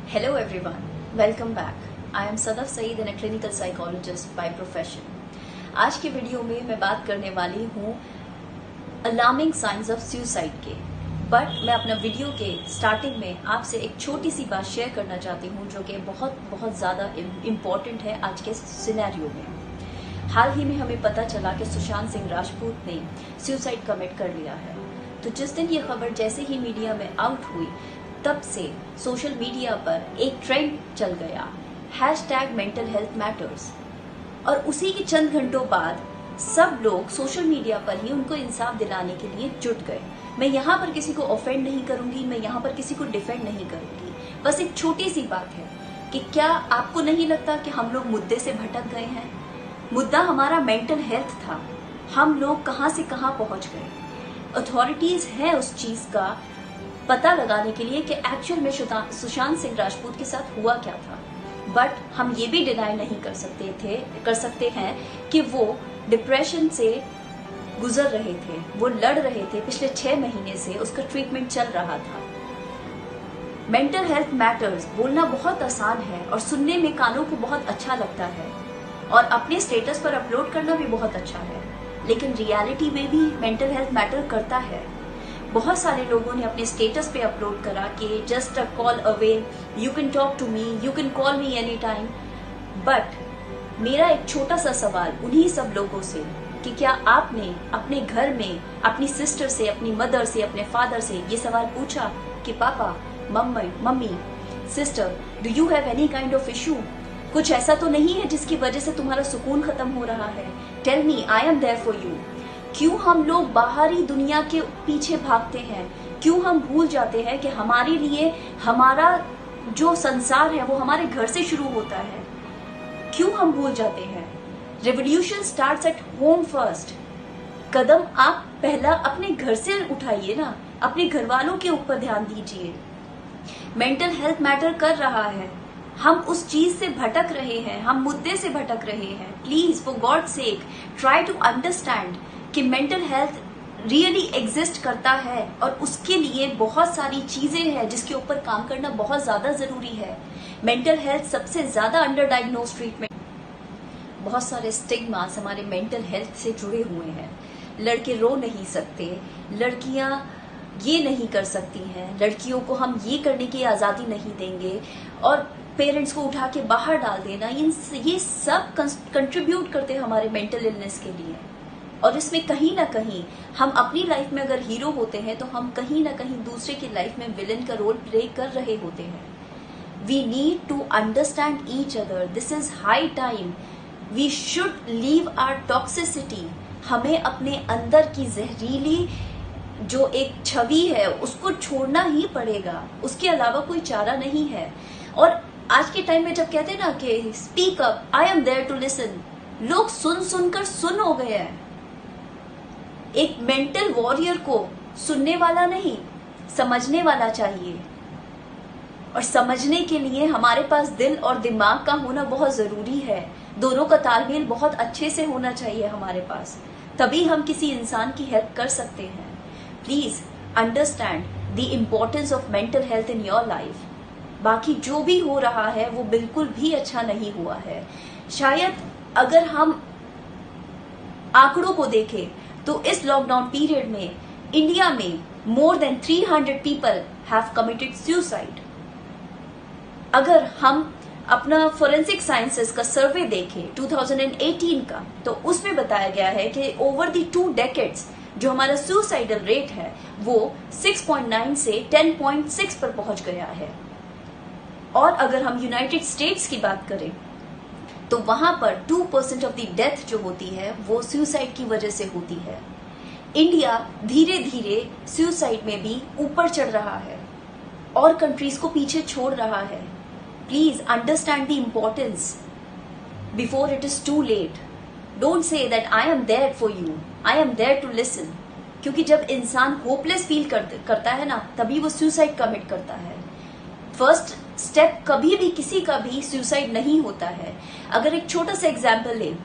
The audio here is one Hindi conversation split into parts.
Hello everyone, welcome back. I am Sadaf Saeed and a clinical psychologist by profession. आज की वीडियो में मैं बात करने वाली हूँ अलार्मिंग साइंस ऑफ सुसाइड के। बट मैं अपना वीडियो के स्टार्टिंग में आपसे एक छोटी सी बात शेयर करना चाहती हूँ जो कि बहुत ज़्यादा इम्पोर्टेंट है आज के सिनेरियो में। हाल ही में हमें पता चला कि सुशांत सिंह राजपूत ने सुसाइड कमिट कर लिया है। तो जिस दिन ये खबर जैसे ही मीडिया में आउट हुई तब से सोशल मीडिया पर एक ट्रेंड चल गया, #mentalhealthmatters। और उसी के चंद घंटों बाद सब लोग सोशल मीडिया पर ही उनको इंसाफ दिलाने के लिए जुट गए। मैं यहाँ पर किसी को ऑफेंड नहीं करूंगी, मैं यहाँ पर किसी को डिफेंड नहीं करूंगी। बस एक छोटी सी बात है कि क्या आपको नहीं लगता कि हम लोग मुद्दे से भटक गए हैं? मुद्दा हमारा मेंटल हेल्थ था, हम लोग कहाँ से कहाँ पहुंच गए। अथॉरिटीज है उस चीज का पता लगाने के लिए कि एक्चुअल में सुशांत सिंह राजपूत के साथ हुआ क्या था। बट हम ये भी डिनाई नहीं कर सकते हैं कि वो डिप्रेशन से गुजर रहे थे, वो लड़ रहे थे। पिछले 6 महीने से उसका ट्रीटमेंट चल रहा था। मेंटल हेल्थ मैटर्स बोलना बहुत आसान है और सुनने में कानों को बहुत अच्छा लगता है और अपने स्टेटस पर अपलोड करना भी बहुत अच्छा है, लेकिन रियलिटी में भी मेंटल हेल्थ मैटर करता है। बहुत सारे लोगों ने अपने स्टेटस पे अपलोड करा कि just a call away, you can talk to me, you can call me any time. But मेरा एक छोटा सा सवाल उन्हीं सब लोगों से कि क्या आपने अपने घर में अपनी सिस्टर से, अपनी मदर से, अपने फादर से ये सवाल पूछा कि पापा, mummy, sister, do you have any kind of issue? कुछ ऐसा तो नहीं है जिसकी वजह से तुम्हारा सुकून खत्म हो रहा है? Tell me, I am there for you. क्यों हम लोग बाहरी दुनिया के पीछे भागते हैं? क्यों हम भूल जाते हैं कि हमारे लिए हमारा जो संसार है वो हमारे घर से शुरू होता है? क्यों हम भूल जाते हैं? Revolution starts at home first. कदम आप पहला अपने घर से उठाइए ना, अपने घर वालों के ऊपर ध्यान दीजिए। मेंटल हेल्थ मैटर कर रहा है, हम उस चीज से भटक रहे हैं, हम मुद्दे से भटक रहे हैं। Please for God sake try to understand कि मेंटल हेल्थ रियली एग्जिस्ट करता है और उसके लिए बहुत सारी चीजें हैं जिसके ऊपर काम करना बहुत ज्यादा जरूरी है। मेंटल हेल्थ सबसे ज्यादा अंडर डायग्नोज ट्रीटमेंट। बहुत सारे स्टिग्मास हमारे मेंटल हेल्थ से जुड़े हुए हैं। लड़के रो नहीं सकते, लड़कियां ये नहीं कर सकती हैं, लड़कियों को हम ये करने की आजादी नहीं देंगे और पेरेंट्स को उठा के बाहर डाल देना, ये सब कंट्रीब्यूट करते हैं हमारे मेंटल इलनेस के लिए। और इसमें कहीं ना कहीं हम अपनी लाइफ में अगर हीरो होते हैं तो हम कहीं ना कहीं दूसरे की लाइफ में विलन का रोल प्ले कर रहे होते हैं। We need to understand each other. This is high time. We should leave our toxicity. हमें अपने अंदर की जहरीली जो एक छवि है उसको छोड़ना ही पड़ेगा, उसके अलावा कोई चारा नहीं है। और आज के टाइम में जब कहते हैं ना कि speak up, I am there to listen, लोग सुनकर सुन हो गए हैं। एक मेंटल वॉरियर को सुनने वाला नहीं, समझने वाला चाहिए। और समझने के लिए हमारे पास दिल और दिमाग का होना बहुत जरूरी है। दोनों का तालमेल बहुत अच्छे से होना चाहिए हमारे पास, तभी हम किसी इंसान की हेल्प कर सकते हैं। Please understand the importance of mental health in your life. बाकी जो भी हो रहा है वो बिल्कुल भी अच्छा नहीं हुआ है। शायद अगर हम आंकड़ों को देखें तो इस लॉकडाउन पीरियड में इंडिया में more than 300 people have committed suicide. अगर हम अपना फोरेंसिक साइंसेस का सर्वे देखें 2018 का, तो उसमें बताया गया है कि ओवर द 2 डेकेड्स जो हमारा सुसाइडल रेट है वो 6.9 से 10.6 पर पहुंच गया है। और अगर हम यूनाइटेड स्टेट्स की बात करें तो वहां पर 2% ऑफ द डेथ जो होती है वो सुसाइड की वजह से होती है। इंडिया धीरे धीरे सुसाइड में भी ऊपर चढ़ रहा है और कंट्रीज को पीछे छोड़ रहा है। Please understand the importance before it is too late. Don't say that I am there for you, I am there to listen. क्योंकि जब इंसान होपलेस फील करता है ना, तभी वो सुसाइड कमिट करता है। फर्स्ट स्टेप कभी भी किसी का भी सुसाइड नहीं होता है। अगर एक छोटा सा एग्जाम्पल लें,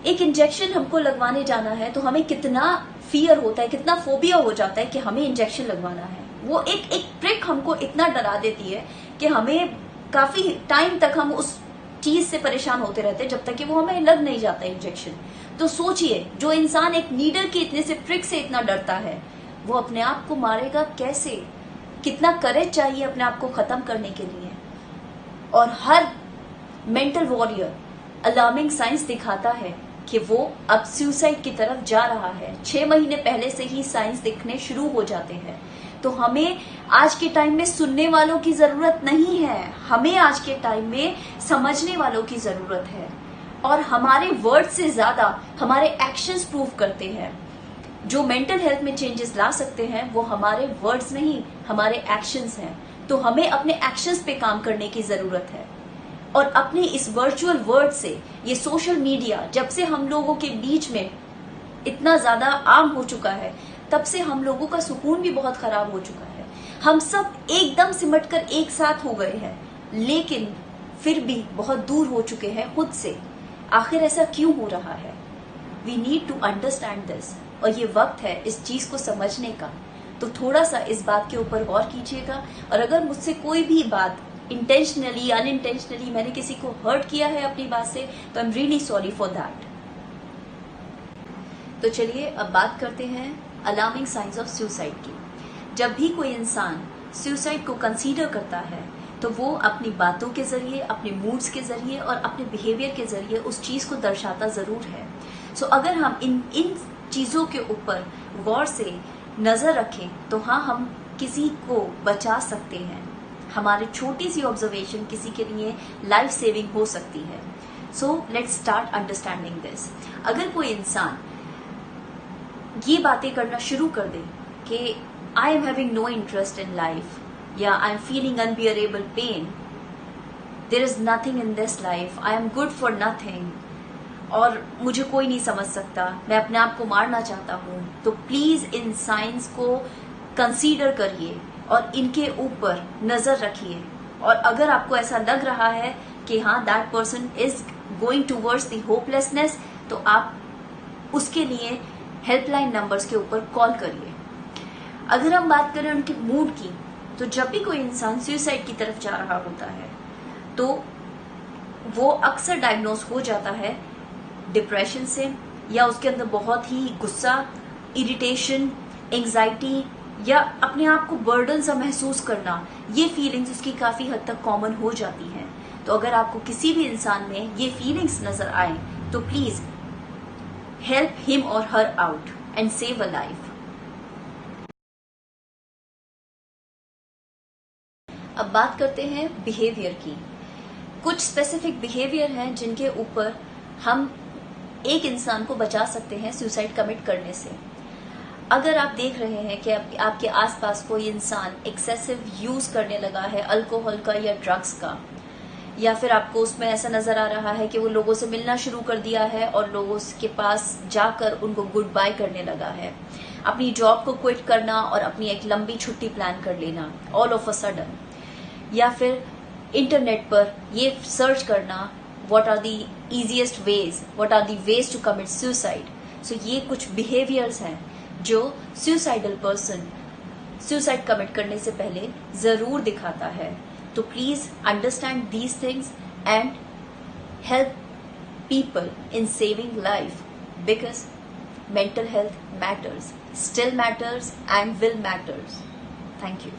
एक इंजेक्शन हमको लगवाने जाना है तो हमें कितना फियर होता है, कितना फोबिया हो जाता है कि हमें इंजेक्शन लगवाना है। वो एक ट्रिक हमको इतना डरा देती है कि हमें काफी टाइम तक हम उस चीज से परेशान होते रहते हैं जब तक कि वो हमें लग नहीं जाता इंजेक्शन। तो सोचिए, जो इंसान एक नीडल के इतने से प्रिक से इतना डरता है, वो अपने आप को मारेगा कैसे? कितना करेज चाहिए अपने आप को खत्म करने के लिए। और हर मेंटल वॉरियर अलार्मिंग साइंस दिखाता है कि वो अब सुसाइड की तरफ जा रहा है। 6 महीने पहले से ही साइंस दिखने शुरू हो जाते हैं। तो हमें आज के टाइम में सुनने वालों की जरूरत नहीं है, हमें आज के टाइम में समझने वालों की जरूरत है। और हमारे वर्ड से ज्यादा हमारे एक्शंस प्रूव करते हैं। जो मेंटल हेल्थ में चेंजेस ला सकते हैं वो हमारे वर्ड्स नहीं, हमारे एक्शंस हैं। तो हमें अपने एक्शंस पे काम करने की जरूरत है। और अपने इस वर्चुअल वर्ल्ड से, ये सोशल मीडिया जब से हम लोगों के बीच में इतना ज्यादा आम हो चुका है, तब से हम लोगों का सुकून भी बहुत खराब हो चुका है। हम सब एकदम सिमटकर एक साथ हो गए हैं, लेकिन फिर भी बहुत दूर हो चुके हैं खुद से। आखिर ऐसा क्यों हो रहा है? We need to understand this. और ये वक्त है इस चीज को समझने का। तो थोड़ा सा इस बात के ऊपर गौर कीजिएगा। और अगर मुझसे कोई भी बात इंटेंशनली अनइंटेंशनली मैंने किसी को हर्ट किया है अपनी बात से, तो I am really sorry for that. तो चलिए अब बात करते हैं अलार्मिंग साइंस ऑफ सुसाइड की। जब भी कोई इंसान सुसाइड को कंसीडर करता है तो वो अपनी बातों के जरिए, अपने मूड्स के जरिए और अपने बिहेवियर के जरिए उस चीज को दर्शाता जरूर है। सो अगर हम इन चीजों के ऊपर गौर से नजर रखें तो हाँ, हम किसी को बचा सकते हैं। हमारी छोटी सी ऑब्जर्वेशन किसी के लिए लाइफ सेविंग हो सकती है। So let's start understanding this. अगर कोई इंसान ये बातें करना शुरू कर दे कि I am having no interest in life, या I am feeling unbearable pain, there is nothing in this life, I am good for nothing, और मुझे कोई नहीं समझ सकता, मैं अपने आप को मारना चाहता हूं, तो प्लीज इन साइंस को कंसीडर करिए और इनके ऊपर नजर रखिए। और अगर आपको ऐसा लग रहा है कि हाँ, that person is going towards the hopelessness, तो आप उसके लिए हेल्पलाइन नंबर्स के ऊपर कॉल करिए। अगर हम बात करें उनके मूड की, तो जब भी कोई इंसान सुसाइड की तरफ जा रहा होता है तो वो अक्सर डायग्नोज हो जाता है डिप्रेशन से, या उसके अंदर बहुत ही गुस्सा, इरिटेशन, एंजाइटी, या अपने आप को बर्डन सा महसूस करना, ये फीलिंग्स उसकी काफी हद तक कॉमन हो जाती हैं। तो अगर आपको किसी भी इंसान में ये फीलिंग्स नजर आए तो प्लीज हेल्प हिम और her out and save a life. अब बात करते हैं बिहेवियर की। कुछ स्पेसिफिक बिहेवियर हैं जिनके ऊपर हम एक इंसान को बचा सकते हैं सुसाइड कमिट करने से। अगर आप देख रहे हैं कि आपके आसपास कोई इंसान एक्सेसिव यूज करने लगा है अल्कोहल का या ड्रग्स का, या फिर आपको उसमें ऐसा नजर आ रहा है कि वो लोगों से मिलना शुरू कर दिया है और लोगों के पास जाकर उनको गुड बाय करने लगा है, अपनी जॉब को क्विट करना और अपनी एक लंबी छुट्टी प्लान कर लेना ऑल ऑफ अ सडन, या फिर इंटरनेट पर ये सर्च करना what are the easiest ways, what are the ways to commit suicide. So ये कुछ बिहेवियर्स हैं जो सुसाइडल पर्सन सुसाइड कमिट करने से पहले जरूर दिखाता है। तो please understand these things and help people in saving life, because mental health matters, still matters and will matters. Thank you.